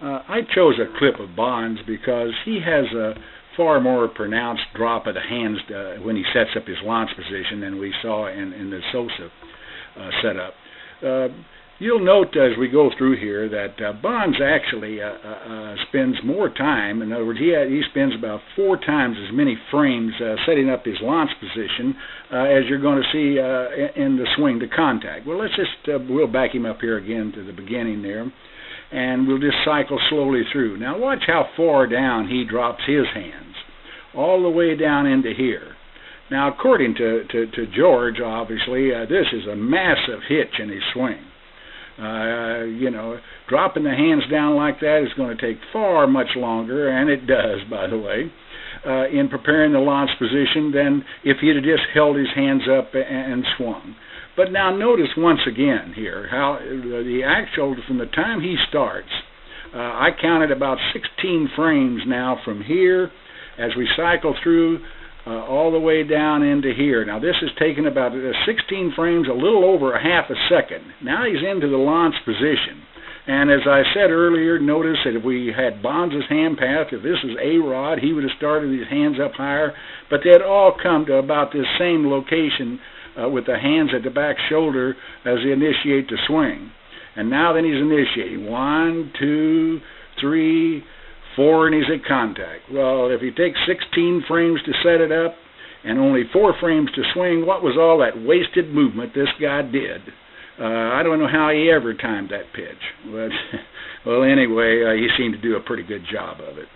I chose a clip of Bonds because he has a far more pronounced drop of the hands when he sets up his launch position than we saw in the Sosa setup. You'll note as we go through here that Bonds actually spends more time. In other words, he spends about 4 times as many frames setting up his launch position as you're going to see in the swing to contact. Well, let's just we'll back him up here again to the beginning there, and we'll just cycle slowly through. Now watch how far down he drops his hands, all the way down into here. Now, according to George, obviously, this is a massive hitch in his swing. Dropping the hands down like that is going to take far much longer, and it does, by the way, in preparing the launch position than if he'd have just held his hands up and swung. But now notice once again here how the actual, from the time he starts, I counted about 16 frames now from here as we cycle through all the way down into here. Now this has taken about 16 frames, a little over a half a second. Now he's into the launch position. And as I said earlier, notice that if we had Bonds' hand path, if this was A-Rod, he would have started his hands up higher, but they'd all come to about this same location with the hands at the back shoulder as they initiate the swing. And now then he's initiating. 1, 2, 3, 4, and he's at contact. Well, if you take 16 frames to set it up and only 4 frames to swing, what was all that wasted movement this guy did? I don't know how he ever timed that pitch. But, well, anyway, he seemed to do a pretty good job of it.